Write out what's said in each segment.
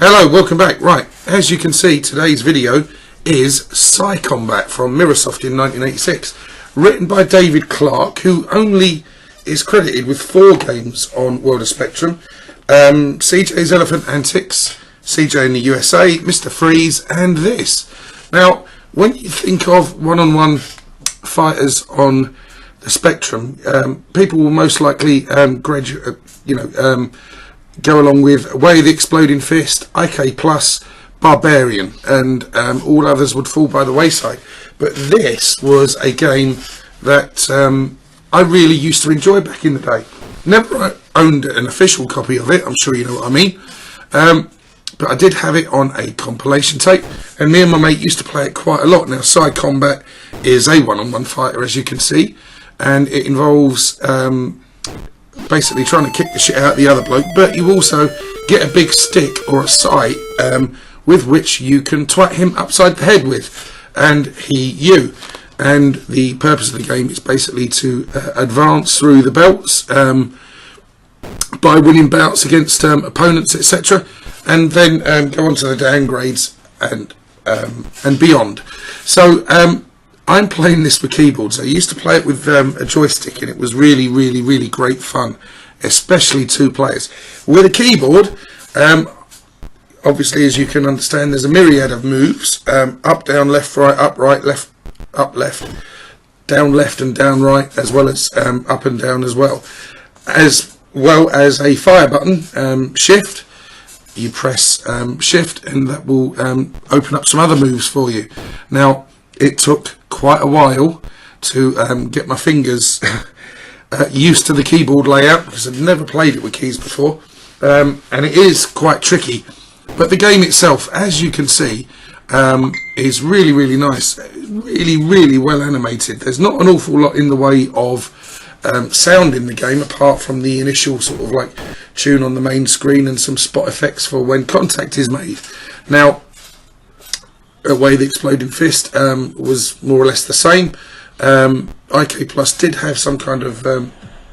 Hello, welcome back. Right, as you can see, today's video is Sai Combat from Mirrorsoft in 1986, written by David Clark, who only is credited with 4 games on World of Spectrum: CJ's Elephant Antics, CJ in the USA, Mr. Freeze, and this. Now, when you think of one-on-one fighters on the Spectrum, people will most likely go along with Way of the Exploding Fist, IK Plus, Barbarian, and all others would fall by the wayside. But this was a game that I really used to enjoy back in the day. Never owned an official copy of it, I'm sure you know what I mean. But I did have it on a compilation tape, and me and my mate used to play it quite a lot. Now, Sai Combat is a one-on-one fighter, as you can see, and it involves basically trying to kick the shit out of the other bloke, but you also get a big stick or a sight with which you can twat him upside the head with, and he you. And the purpose of the game is basically to advance through the belts by winning bouts against opponents, etc., and then go on to the downgrades and beyond. So I'm playing this with keyboards. I used to play it with a joystick, and it was really great fun, especially 2 players. With a keyboard, obviously, as you can understand, there's a myriad of moves: up, down, left, right, up, right, left, up, left, down, left, and down, right, as well as up and down as well as a fire button, shift. You press shift, and that will open up some other moves for you. Now, it took quite a while to get my fingers used to the keyboard layout, because I've never played it with keys before, and it is quite tricky. But the game itself, as you can see, is really nice, really well animated. There's not an awful lot in the way of sound in the game, apart from the initial sort of like tune on the main screen and some spot effects for when contact is made. Now, Way the Exploding Fist was more or less the same. IK Plus did have some kind of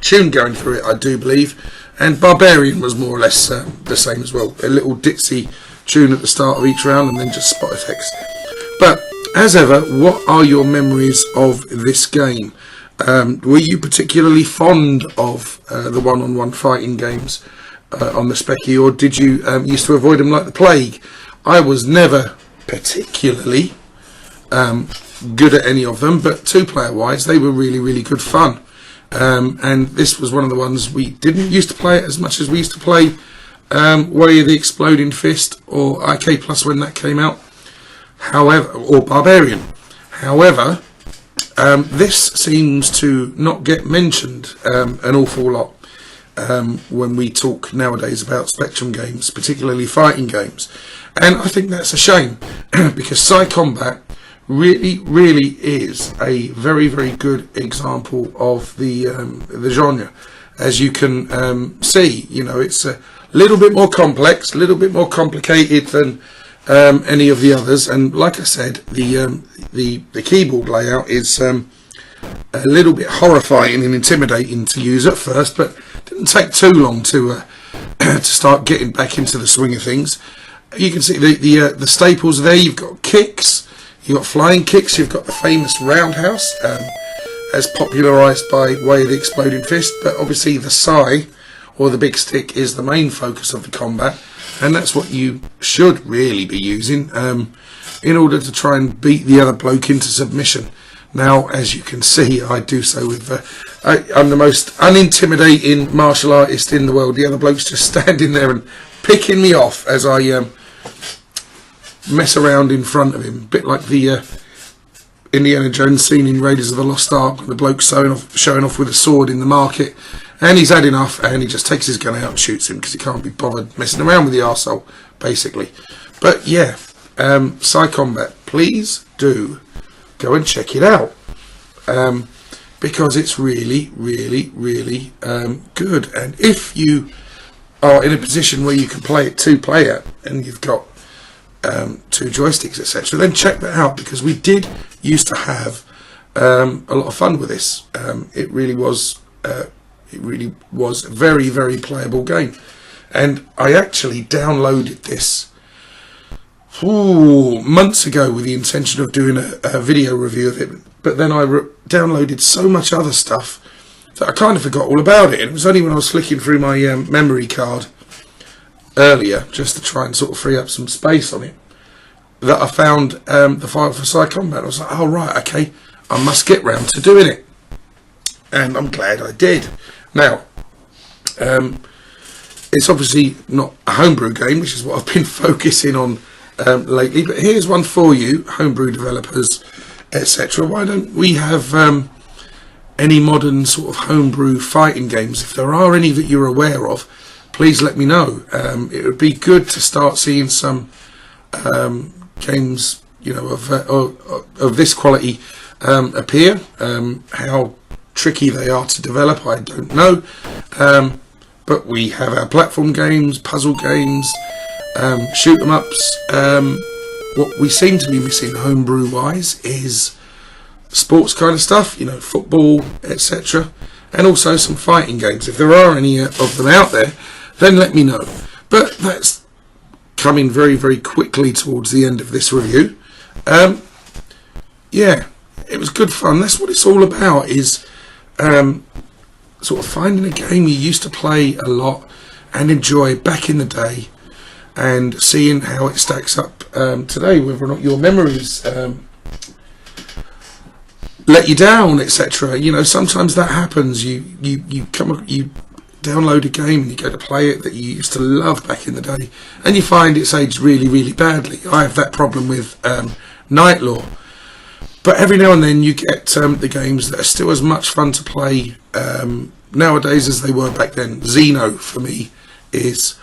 tune going through it, I do believe, and Barbarian was more or less the same as well. A little ditzy tune at the start of each round, and then just spot effects. But as ever, what are your memories of this game? Were you particularly fond of the one-on-one fighting games on the Specky, or did you used to avoid them like the plague? I was never particularly good at any of them, but 2-player wise, they were really good fun. And this was one of the ones we didn't used to play it as much as we used to play Way of the Exploding Fist or IK Plus when that came out. However, or Barbarian. However, this seems to not get mentioned an awful lot when we talk nowadays about Spectrum games, particularly fighting games. And I think that's a shame, because Sai Combat really is a very good example of the genre. As you can see, you know, it's a little bit more complex, a little bit more complicated than any of the others. And like I said, the keyboard layout is a little bit horrifying and intimidating to use at first, but it didn't take too long to start getting back into the swing of things. You can see the staples there. You've got kicks, you've got flying kicks, you've got the famous roundhouse, as popularised by Way of the Exploding Fist. But obviously the Sai, or the big stick, is the main focus of the combat, and that's what you should really be using in order to try and beat the other bloke into submission. Now, as you can see, I do so with I'm the most unintimidating martial artist in the world. The other bloke's just standing there and picking me off as I mess around in front of him, a bit like the Indiana Jones scene in Raiders of the Lost Ark, when the bloke's showing off with a sword in the market, and he's had enough, and he just takes his gun out and shoots him because he can't be bothered messing around with the arsehole, basically. But yeah, Sai Combat, please do go and check it out, because it's really good. And if you are in a position where you can play it 2-player and you've got 2 joysticks, etc., then check that out, because we did used to have a lot of fun with this. It really was a very playable game. And I actually downloaded this months ago with the intention of doing a video review of it, but then I downloaded so much other stuff that I kind of forgot all about it. And it was only when I was flicking through my memory card earlier, just to try and sort of free up some space on it, that I found the file for Sai Combat. I was like, oh right, okay, I must get round to doing it, and I'm glad I did. Now, it's obviously not a homebrew game, which is what I've been focusing on lately, but here's one for you, homebrew developers, etc. Why don't we have any modern sort of homebrew fighting games? If there are any that you're aware of, please let me know. It would be good to start seeing some games, you know, of this quality appear. How tricky they are to develop, I don't know. But we have our platform games, puzzle games, shoot 'em ups. What we seem to be missing homebrew wise is sports kind of stuff, you know, football, etc. And also some fighting games. If there are any of them out there, then let me know. But that's coming very, very quickly towards the end of this review. Yeah, it was good fun. That's what it's all about, is sort of finding a game you used to play a lot and enjoy back in the day, and seeing how it stacks up today, whether or not your memories let you down, etc. You know, sometimes that happens. You download a game and you go to play it that you used to love back in the day, and you find it's aged really, really badly. I have that problem with Night Law. But every now and then you get the games that are still as much fun to play nowadays as they were back then. Xeno, for me, is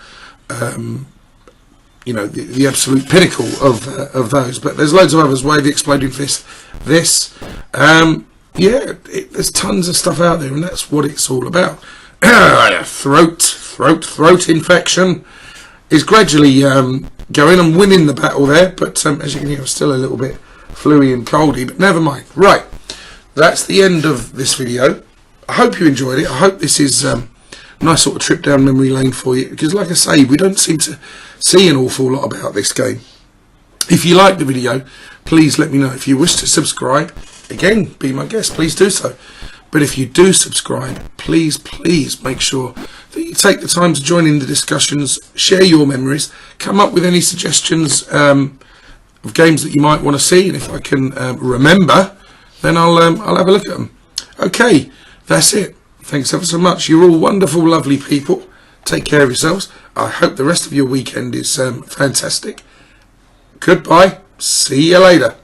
you know, the absolute pinnacle of those. But there's loads of others. Wave the Exploding Fist. Yeah, there's tons of stuff out there, and that's what it's all about. Throat infection is gradually going. I'm winning the battle there, but as you can hear, I'm still a little bit fluey and coldy, but never mind. Right, that's the end of this video. I hope you enjoyed it. I hope this is a nice sort of trip down memory lane for you, because like I say, we don't seem to see an awful lot about this game. If you like the video, please let me know. If you wish to subscribe, again, be my guest, please do so. But if you do subscribe, please make sure that you take the time to join in the discussions, share your memories, come up with any suggestions of games that you might want to see, and if I can remember, then I'll have a look at them. Okay, that's it. Thanks ever so much. You're all wonderful, lovely people. Take care of yourselves. I hope the rest of your weekend is fantastic. Goodbye. See you later.